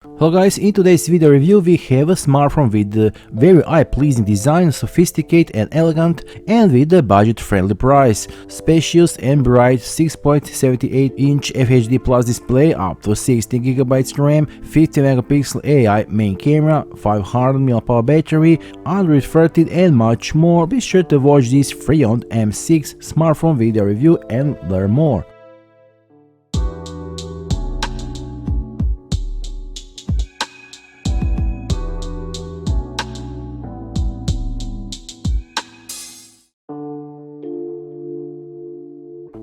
Hello guys, in today's video review we have a smartphone with a very eye-pleasing design, sophisticated and elegant, and with a budget-friendly price. Spacious and bright 6.78-inch FHD Plus display, up to 16GB RAM, 50MP AI main camera, 500mAh battery, Android 13 and much more. Be sure to watch this FreeYond M6 smartphone video review and learn more.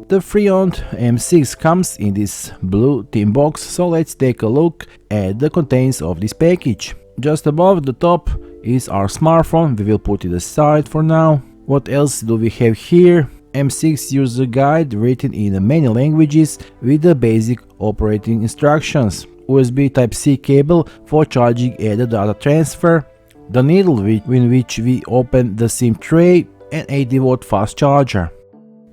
The FreeYond M6 comes in this blue tin box, so let's take a look at the contents of this package. Just above the top is our smartphone, we will put it aside for now. What else do we have here? M6 user guide written in many languages with the basic operating instructions. USB Type-C cable for charging and data transfer. The needle in which we open the SIM tray, and 80-watt fast charger.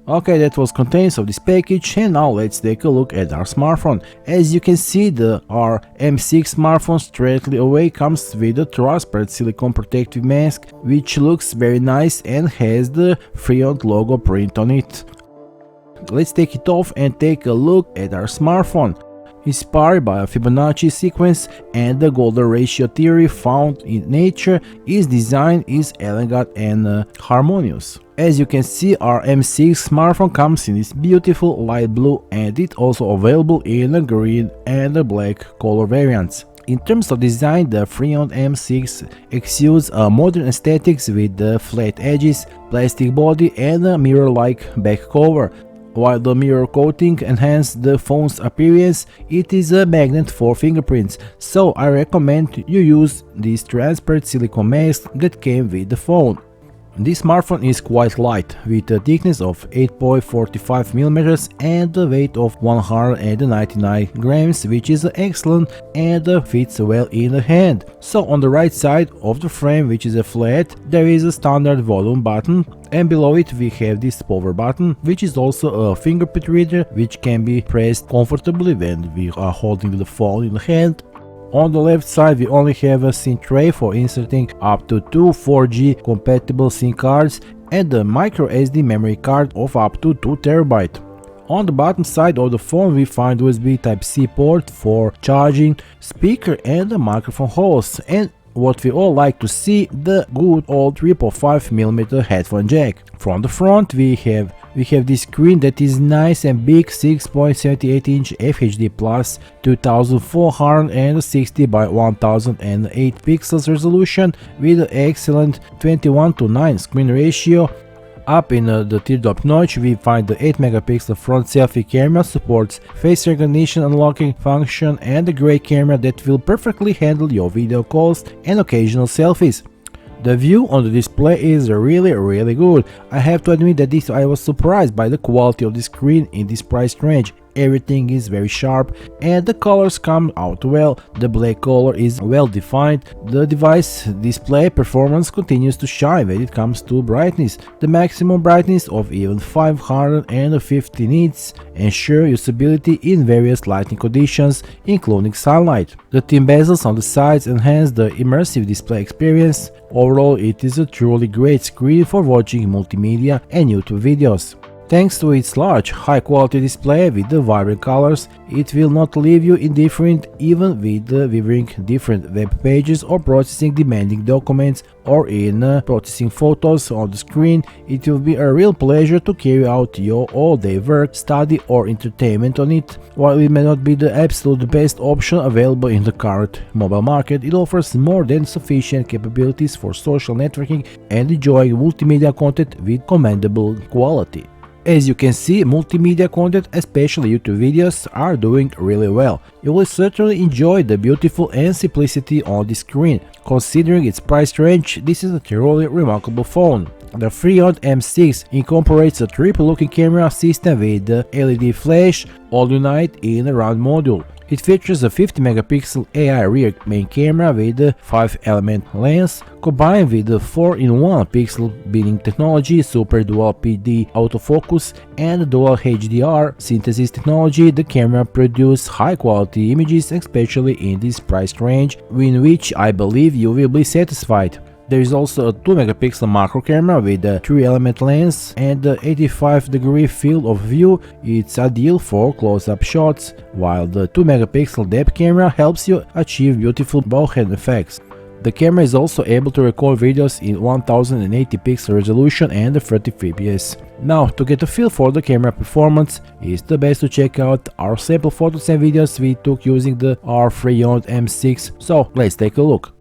Okay, that was contents of this package, and now let's take a look at our smartphone. As you can see, our M6 smartphone straightly away comes with a transparent silicone protective mask, which looks very nice and has the FreeYond logo print on it. Let's take it off and take a look at our smartphone. Inspired by a Fibonacci sequence and the golden ratio theory found in nature, its design is elegant and harmonious. As you can see, our M6 smartphone comes in this beautiful light blue, and it also available in a green and a black color variants. In terms of design, the FreeYond M6 exudes a modern aesthetics with the flat edges, plastic body and a mirror-like back cover. While the mirror coating enhances the phone's appearance, it is a magnet for fingerprints, so I recommend you use this transparent silicone mask that came with the phone. This smartphone is quite light, with a thickness of 8.45mm and a weight of 199 grams, which is excellent and fits well in the hand. So on the right side of the frame, which is a flat, there is a standard volume button, and below it we have this power button, which is also a fingerprint reader, which can be pressed comfortably when we are holding the phone in the hand. On the left side we only have a SIM tray for inserting up to two 4G compatible SIM cards and a micro SD memory card of up to 2TB. On the bottom side of the phone we find USB Type-C port for charging, speaker and a microphone holes, and what we all like to see, the good old 3.5mm headphone jack. From the front we have this screen that is nice and big, 6.78-inch FHD Plus 2460 by 1008 pixels resolution with an excellent 21:9 screen ratio. Up in the teardrop notch we find the 8MP front selfie camera, supports face recognition unlocking function, and a great camera that will perfectly handle your video calls and occasional selfies. The view on the display is really good. I have to admit that I was surprised by the quality of the screen in this price range. Everything is very sharp and the colors come out well. The black color is well defined. The device display performance continues to shine when it comes to brightness. The maximum brightness of even 550 nits ensure usability in various lighting conditions, including sunlight. The thin bezels on the sides enhance the immersive display experience. Overall, it is a truly great screen for watching multimedia and YouTube videos. Thanks to its large, high-quality display with the vibrant colors, it will not leave you indifferent even with viewing different web pages or processing demanding documents, or in processing photos on the screen. It will be a real pleasure to carry out your all-day work, study or entertainment on it. While it may not be the absolute best option available in the current mobile market, it offers more than sufficient capabilities for social networking and enjoying multimedia content with commendable quality. As you can see, multimedia content, especially YouTube videos, are doing really well. You will certainly enjoy the beautiful and simplicity on the screen. Considering its price range, this is a truly remarkable phone. The FreeYond M6 incorporates a triple-looking camera system with LED flash, audio night in a round module. It features a 50 megapixel AI rear main camera with a 5-element lens, combined with the 4-in-1 pixel binning technology, Super Dual PD autofocus, and dual HDR synthesis technology. The camera produces high-quality images, especially in this price range, in which I believe you will be satisfied. There is also a 2 megapixel macro camera with a 3-element lens and an 85-degree field of view. It's ideal for close-up shots, while the 2 megapixel depth camera helps you achieve beautiful bokeh effects. The camera is also able to record videos in 1080 pixel resolution and 30 fps. Now, to get a feel for the camera performance, it's the best to check out our sample photos and videos we took using our FreeYond M6. So let's take a look.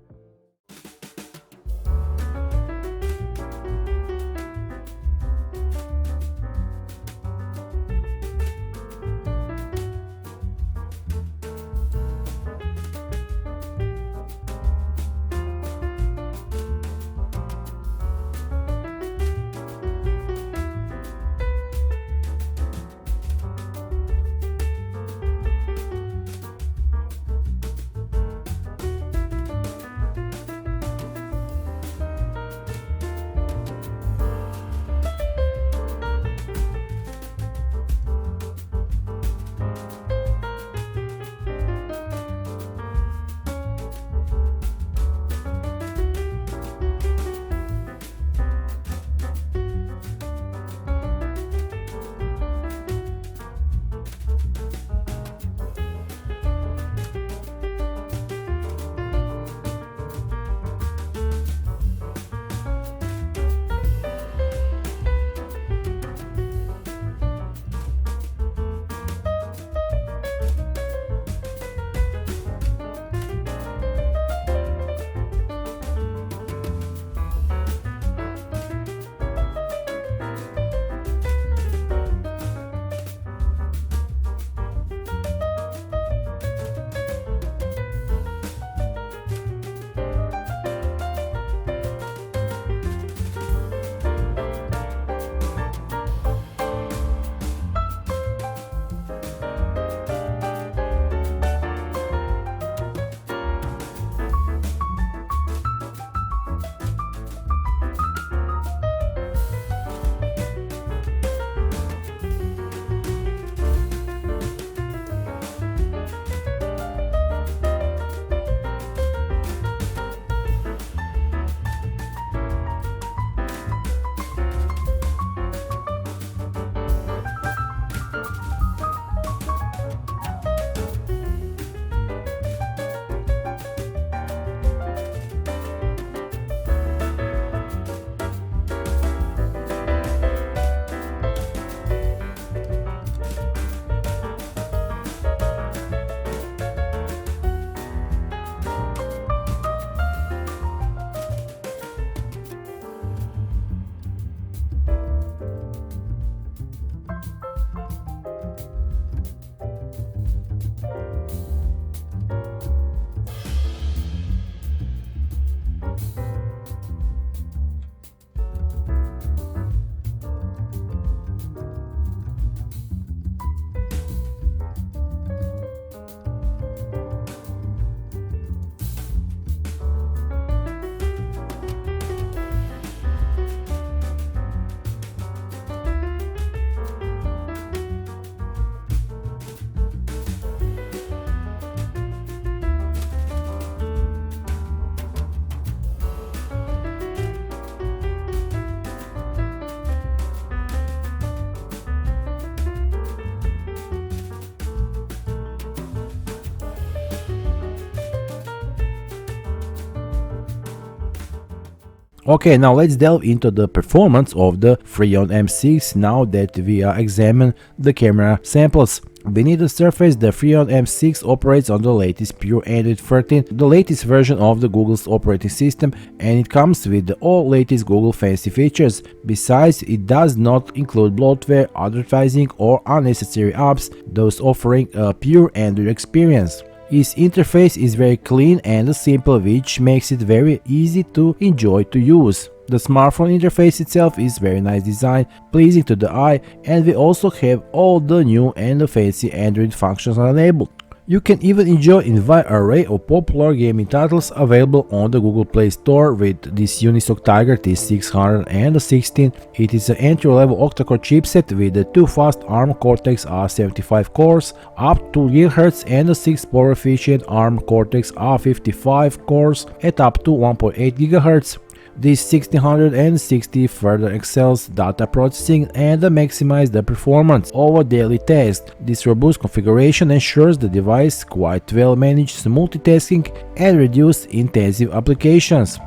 Okay, now let's delve into the performance of the FreeYond M6 now that we examine the camera samples. Beneath the surface, the FreeYond M6 operates on the latest pure Android 13, the latest version of the Google's operating system, and it comes with the all latest Google fancy features. Besides, it does not include bloatware, advertising, or unnecessary apps, thus offering a pure Android experience. Its interface is very clean and simple, which makes it very easy to enjoy to use. The smartphone interface itself is very nice design, pleasing to the eye, and we also have all the new and fancy Android functions enabled. You can even enjoy a wide array of popular gaming titles available on the Google Play Store with this Unisoc Tiger T616. It is an entry-level octa-core chipset with the 2 fast ARM Cortex-A75 cores, up to GHz, and a 6 power-efficient ARM Cortex-A55 cores at up to 1.8 GHz. This 1660 further excels data processing and maximizes the performance over daily tasks. This robust configuration ensures the device quite well manages multitasking and reduces intensive applications.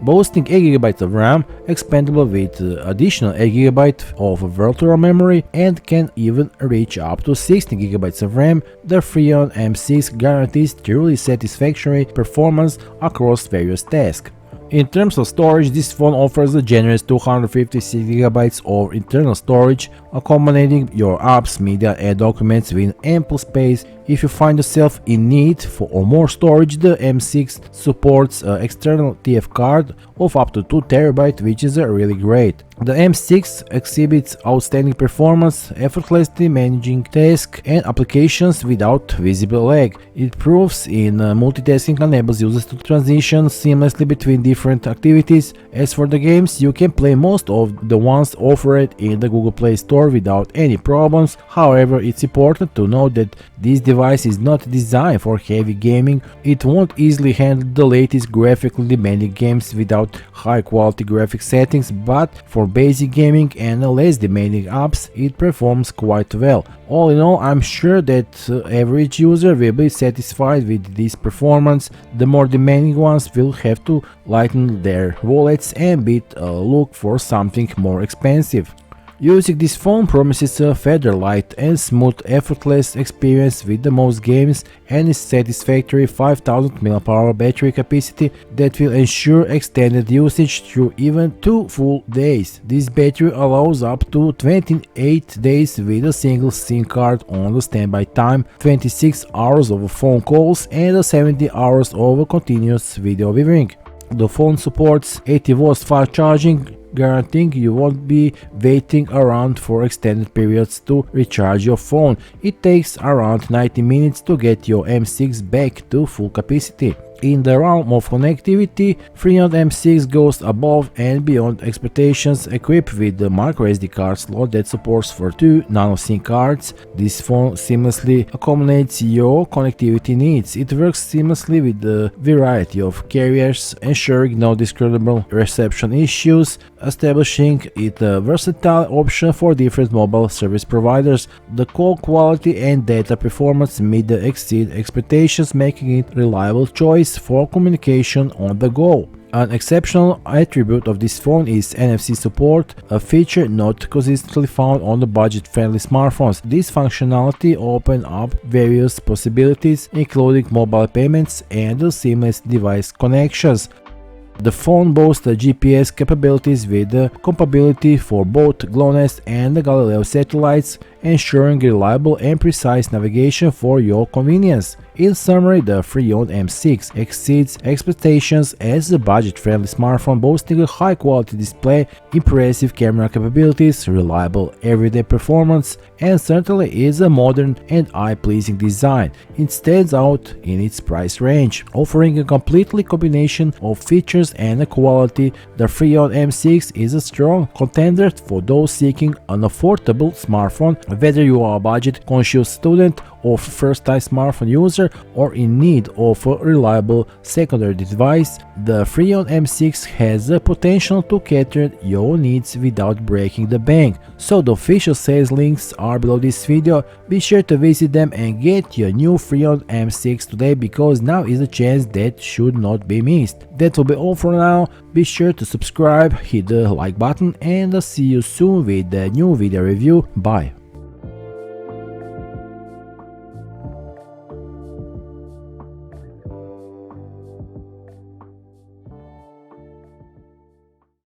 Boasting 8GB of RAM, expandable with additional 8GB of virtual memory, and can even reach up to 16GB of RAM, the FreeYond M6 guarantees truly satisfactory performance across various tasks. In terms of storage, this phone offers a generous 256GB of internal storage, accommodating your apps, media, and documents with ample space. If you find yourself in need for more storage, the M6 supports an external TF card of up to 2TB, which is really great. The M6 exhibits outstanding performance, effortlessly managing tasks and applications without visible lag. It proves in multitasking enables users to transition seamlessly between different activities. As for the games, you can play most of the ones offered in the Google Play Store without any problems. However, it's important to note that this device is not designed for heavy gaming. It won't easily handle the latest graphically demanding games without high quality graphics settings, but for basic gaming and less demanding apps, it performs quite well. All in all, I'm sure that average user will be satisfied with this performance. The more demanding ones will have to lighten their wallets and look for something more expensive. Using this phone promises a feather light and smooth, effortless experience with the most games and a satisfactory 5000 mAh battery capacity that will ensure extended usage through even 2 full days. This battery allows up to 28 days with a single SIM card on the standby time, 26 hours of phone calls, and 70 hours of continuous video viewing. The phone supports 80V fast charging, guaranteeing you won't be waiting around for extended periods to recharge your phone. It takes around 90 minutes to get your M6 back to full capacity. In the realm of connectivity, FreeYond M6 goes above and beyond expectations. Equipped with the microSD card slot that supports for 2 nano SIM cards, this phone seamlessly accommodates your connectivity needs. It works seamlessly with the variety of carriers, ensuring no discernible reception issues, establishing it a versatile option for different mobile service providers. The call quality and data performance exceed expectations, making it a reliable choice for communication on the go. An exceptional attribute of this phone is NFC support, a feature not consistently found on the budget-friendly smartphones. This functionality opens up various possibilities, including mobile payments and seamless device connections. The phone boasts GPS capabilities with compatibility for both GLONASS and Galileo satellites, ensuring reliable and precise navigation for your convenience. In summary, the FreeYond M6 exceeds expectations as a budget-friendly smartphone boasting a high-quality display, impressive camera capabilities, reliable everyday performance, and certainly is a modern and eye-pleasing design. It stands out in its price range, offering a completely combination of features and quality. The FreeYond M6 is a strong contender for those seeking an affordable smartphone, whether you are a budget-conscious student or first-time smartphone user or in need of a reliable secondary device. The FreeYond M6 has the potential to cater your needs without breaking the bank. So the official sales links are below this video. Be sure to visit them and get your new FreeYond M6 today, because now is a chance that should not be missed. That will be all for now. Be sure to subscribe, hit the like button, and see you soon with a new video review. Bye.